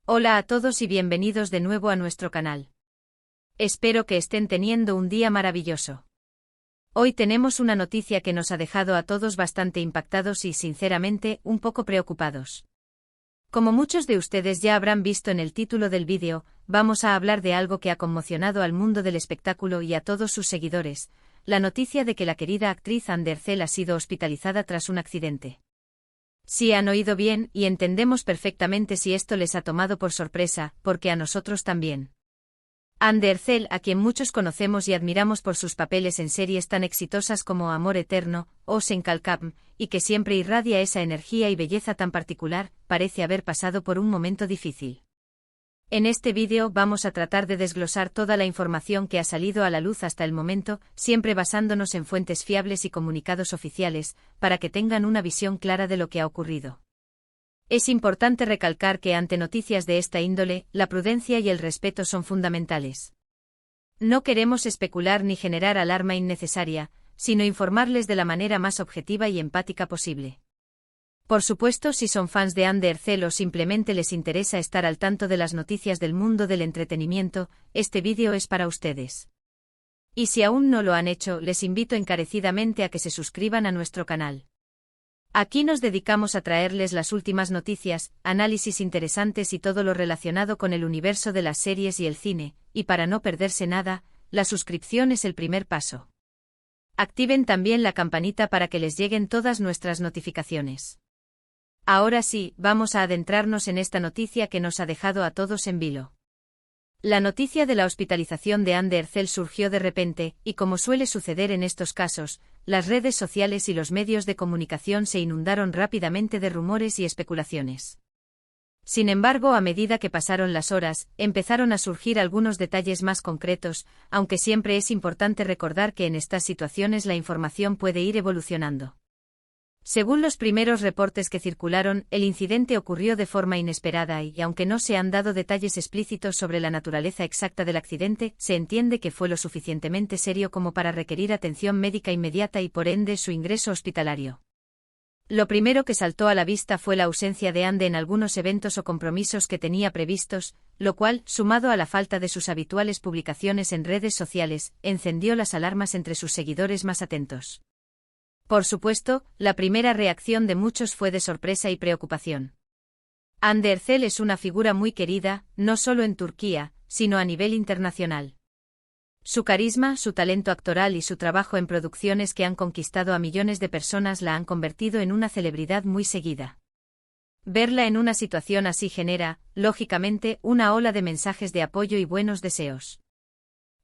Hola a todos y bienvenidos de nuevo a nuestro canal. Espero que estén teniendo un día maravilloso. Hoy tenemos una noticia que nos ha dejado a todos bastante impactados y, sinceramente, un poco preocupados. Como muchos de ustedes ya habrán visto en el título del vídeo, vamos a hablar de algo que ha conmocionado al mundo del espectáculo y a todos sus seguidores, la noticia de que la querida actriz Anne Derzel ha sido hospitalizada tras un accidente. Sí han oído bien y entendemos perfectamente si esto les ha tomado por sorpresa, porque a nosotros también. Anne Derzel, a quien muchos conocemos y admiramos por sus papeles en series tan exitosas como Amor Eterno o Senkalkam, y que siempre irradia esa energía y belleza tan particular, parece haber pasado por un momento difícil. En este vídeo vamos a tratar de desglosar toda la información que ha salido a la luz hasta el momento, siempre basándonos en fuentes fiables y comunicados oficiales, para que tengan una visión clara de lo que ha ocurrido. Es importante recalcar que ante noticias de esta índole, la prudencia y el respeto son fundamentales. No queremos especular ni generar alarma innecesaria, sino informarles de la manera más objetiva y empática posible. Por supuesto, si son fans de Anne Derzel o simplemente les interesa estar al tanto de las noticias del mundo del entretenimiento, este vídeo es para ustedes. Y si aún no lo han hecho, les invito encarecidamente a que se suscriban a nuestro canal. Aquí nos dedicamos a traerles las últimas noticias, análisis interesantes y todo lo relacionado con el universo de las series y el cine, y para no perderse nada, la suscripción es el primer paso. Activen también la campanita para que les lleguen todas nuestras notificaciones. Ahora sí, vamos a adentrarnos en esta noticia que nos ha dejado a todos en vilo. La noticia de la hospitalización de Anne Derzel surgió de repente, y como suele suceder en estos casos, las redes sociales y los medios de comunicación se inundaron rápidamente de rumores y especulaciones. Sin embargo, a medida que pasaron las horas, empezaron a surgir algunos detalles más concretos, aunque siempre es importante recordar que en estas situaciones la información puede ir evolucionando. Según los primeros reportes que circularon, el incidente ocurrió de forma inesperada y, aunque no se han dado detalles explícitos sobre la naturaleza exacta del accidente, se entiende que fue lo suficientemente serio como para requerir atención médica inmediata y por ende su ingreso hospitalario. Lo primero que saltó a la vista fue la ausencia de Anne en algunos eventos o compromisos que tenía previstos, lo cual, sumado a la falta de sus habituales publicaciones en redes sociales, encendió las alarmas entre sus seguidores más atentos. Por supuesto, la primera reacción de muchos fue de sorpresa y preocupación. Anne Derzel es una figura muy querida, no solo en Turquía, sino a nivel internacional. Su carisma, su talento actoral y su trabajo en producciones que han conquistado a millones de personas la han convertido en una celebridad muy seguida. Verla en una situación así genera, lógicamente, una ola de mensajes de apoyo y buenos deseos.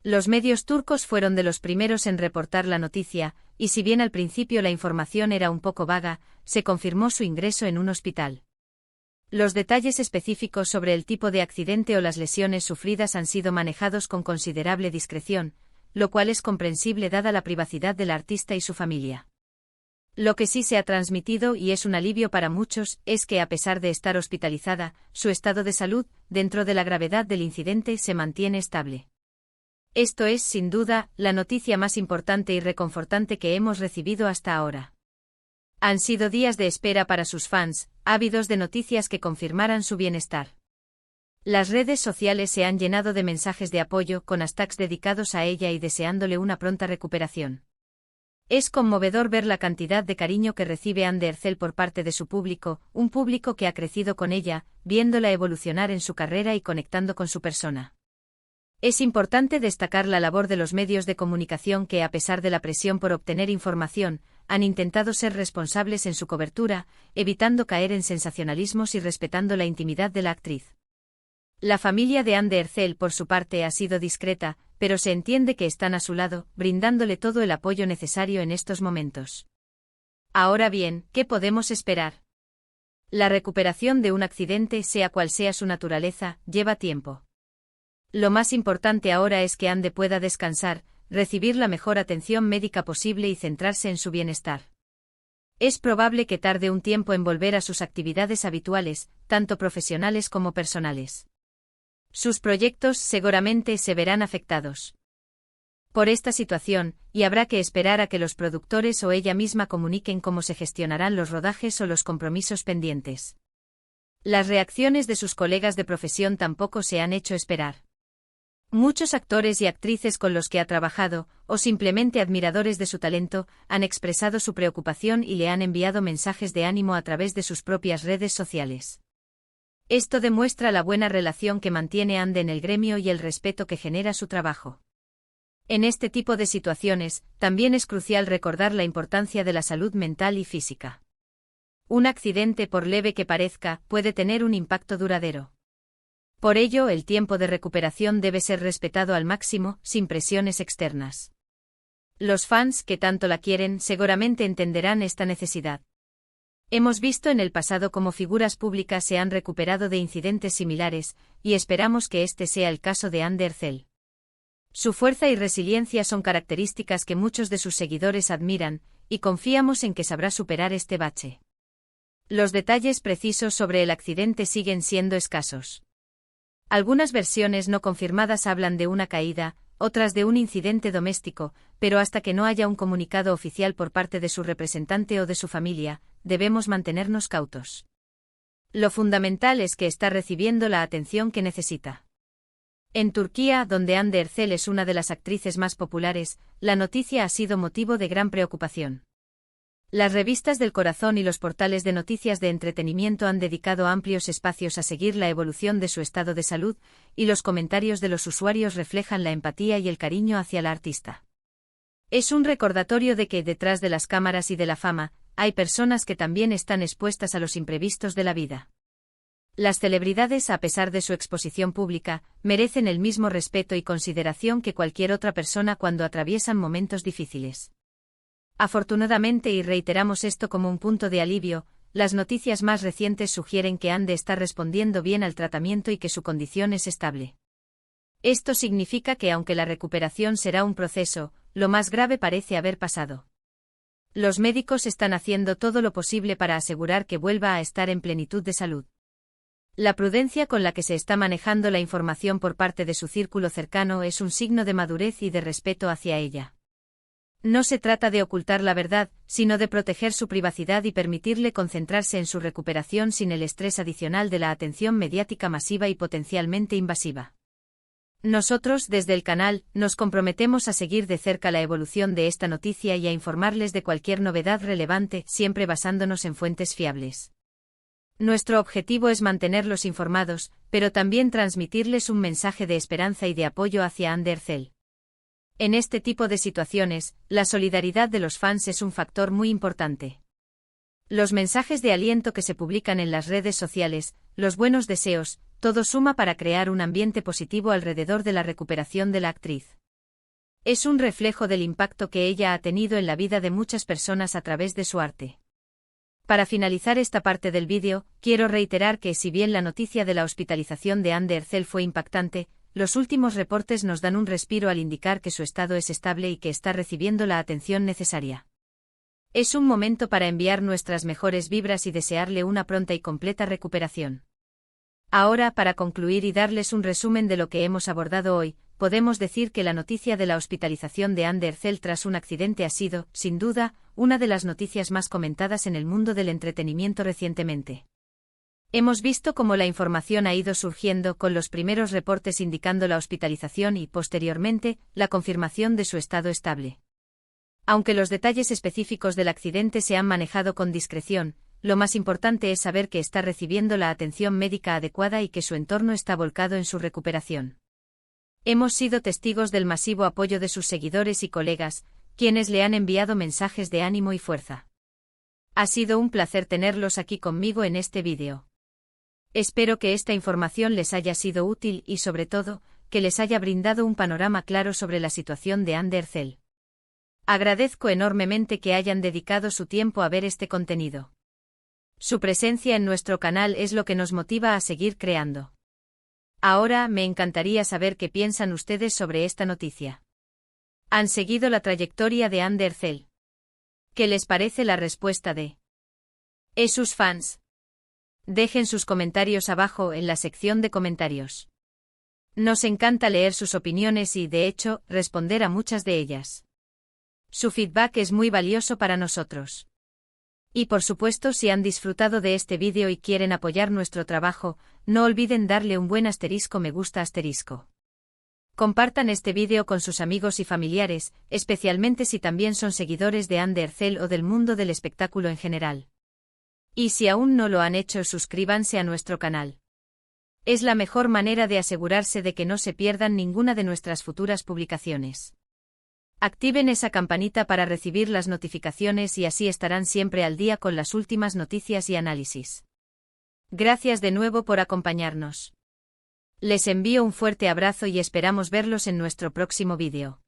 Los medios turcos fueron de los primeros en reportar la noticia, y si bien al principio la información era un poco vaga, se confirmó su ingreso en un hospital. Los detalles específicos sobre el tipo de accidente o las lesiones sufridas han sido manejados con considerable discreción, lo cual es comprensible dada la privacidad del artista y su familia. Lo que sí se ha transmitido y es un alivio para muchos es que, a pesar de estar hospitalizada, su estado de salud, dentro de la gravedad del incidente, se mantiene estable. Esto es, sin duda, la noticia más importante y reconfortante que hemos recibido hasta ahora. Han sido días de espera para sus fans, ávidos de noticias que confirmaran su bienestar. Las redes sociales se han llenado de mensajes de apoyo con hashtags dedicados a ella y deseándole una pronta recuperación. Es conmovedor ver la cantidad de cariño que recibe Anne Derzel por parte de su público, un público que ha crecido con ella, viéndola evolucionar en su carrera y conectando con su persona. Es importante destacar la labor de los medios de comunicación que, a pesar de la presión por obtener información, han intentado ser responsables en su cobertura, evitando caer en sensacionalismos y respetando la intimidad de la actriz. La familia de Anne Derzel, por su parte, ha sido discreta, pero se entiende que están a su lado, brindándole todo el apoyo necesario en estos momentos. Ahora bien, ¿qué podemos esperar? La recuperación de un accidente, sea cual sea su naturaleza, lleva tiempo. Lo más importante ahora es que Anne pueda descansar, recibir la mejor atención médica posible y centrarse en su bienestar. Es probable que tarde un tiempo en volver a sus actividades habituales, tanto profesionales como personales. Sus proyectos seguramente se verán afectados por esta situación, y habrá que esperar a que los productores o ella misma comuniquen cómo se gestionarán los rodajes o los compromisos pendientes. Las reacciones de sus colegas de profesión tampoco se han hecho esperar. Muchos actores y actrices con los que ha trabajado, o simplemente admiradores de su talento, han expresado su preocupación y le han enviado mensajes de ánimo a través de sus propias redes sociales. Esto demuestra la buena relación que mantiene Ande en el gremio y el respeto que genera su trabajo. En este tipo de situaciones, también es crucial recordar la importancia de la salud mental y física. Un accidente, por leve que parezca, puede tener un impacto duradero. Por ello, el tiempo de recuperación debe ser respetado al máximo, sin presiones externas. Los fans que tanto la quieren seguramente entenderán esta necesidad. Hemos visto en el pasado cómo figuras públicas se han recuperado de incidentes similares, y esperamos que este sea el caso de Ande Ercel. Su fuerza y resiliencia son características que muchos de sus seguidores admiran, y confiamos en que sabrá superar este bache. Los detalles precisos sobre el accidente siguen siendo escasos. Algunas versiones no confirmadas hablan de una caída, otras de un incidente doméstico, pero hasta que no haya un comunicado oficial por parte de su representante o de su familia, debemos mantenernos cautos. Lo fundamental es que está recibiendo la atención que necesita. En Turquía, donde Hande Erçel es una de las actrices más populares, la noticia ha sido motivo de gran preocupación. Las revistas del corazón y los portales de noticias de entretenimiento han dedicado amplios espacios a seguir la evolución de su estado de salud, y los comentarios de los usuarios reflejan la empatía y el cariño hacia la artista. Es un recordatorio de que, detrás de las cámaras y de la fama, hay personas que también están expuestas a los imprevistos de la vida. Las celebridades, a pesar de su exposición pública, merecen el mismo respeto y consideración que cualquier otra persona cuando atraviesan momentos difíciles. Afortunadamente, y reiteramos esto como un punto de alivio, las noticias más recientes sugieren que Hande está respondiendo bien al tratamiento y que su condición es estable. Esto significa que aunque la recuperación será un proceso, lo más grave parece haber pasado. Los médicos están haciendo todo lo posible para asegurar que vuelva a estar en plenitud de salud. La prudencia con la que se está manejando la información por parte de su círculo cercano es un signo de madurez y de respeto hacia ella. No se trata de ocultar la verdad, sino de proteger su privacidad y permitirle concentrarse en su recuperación sin el estrés adicional de la atención mediática masiva y potencialmente invasiva. Nosotros, desde el canal, nos comprometemos a seguir de cerca la evolución de esta noticia y a informarles de cualquier novedad relevante, siempre basándonos en fuentes fiables. Nuestro objetivo es mantenerlos informados, pero también transmitirles un mensaje de esperanza y de apoyo hacia Hande Erçel. En este tipo de situaciones, la solidaridad de los fans es un factor muy importante. Los mensajes de aliento que se publican en las redes sociales, los buenos deseos, todo suma para crear un ambiente positivo alrededor de la recuperación de la actriz. Es un reflejo del impacto que ella ha tenido en la vida de muchas personas a través de su arte. Para finalizar esta parte del vídeo, quiero reiterar que si bien la noticia de la hospitalización de Hande Erçel fue impactante, los últimos reportes nos dan un respiro al indicar que su estado es estable y que está recibiendo la atención necesaria. Es un momento para enviar nuestras mejores vibras y desearle una pronta y completa recuperación. Ahora, para concluir y darles un resumen de lo que hemos abordado hoy, podemos decir que la noticia de la hospitalización de Hande Erçel tras un accidente ha sido, sin duda, una de las noticias más comentadas en el mundo del entretenimiento recientemente. Hemos visto cómo la información ha ido surgiendo con los primeros reportes indicando la hospitalización y, posteriormente, la confirmación de su estado estable. Aunque los detalles específicos del accidente se han manejado con discreción, lo más importante es saber que está recibiendo la atención médica adecuada y que su entorno está volcado en su recuperación. Hemos sido testigos del masivo apoyo de sus seguidores y colegas, quienes le han enviado mensajes de ánimo y fuerza. Ha sido un placer tenerlos aquí conmigo en este vídeo. Espero que esta información les haya sido útil y, sobre todo, que les haya brindado un panorama claro sobre la situación de Hande Erçel. Agradezco enormemente que hayan dedicado su tiempo a ver este contenido. Su presencia en nuestro canal es lo que nos motiva a seguir creando. Ahora, me encantaría saber qué piensan ustedes sobre esta noticia. ¿Han seguido la trayectoria de Hande Erçel? ¿Qué les parece la respuesta de sus fans? Dejen sus comentarios abajo en la sección de comentarios. Nos encanta leer sus opiniones y, de hecho, responder a muchas de ellas. Su feedback es muy valioso para nosotros. Y por supuesto, si han disfrutado de este vídeo y quieren apoyar nuestro trabajo, no olviden darle un buen me gusta. Compartan este vídeo con sus amigos y familiares, especialmente si también son seguidores de Undercell o del mundo del espectáculo en general. Y si aún no lo han hecho, suscríbanse a nuestro canal. Es la mejor manera de asegurarse de que no se pierdan ninguna de nuestras futuras publicaciones. Activen esa campanita para recibir las notificaciones y así estarán siempre al día con las últimas noticias y análisis. Gracias de nuevo por acompañarnos. Les envío un fuerte abrazo y esperamos verlos en nuestro próximo vídeo.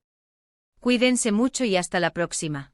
Cuídense mucho y hasta la próxima.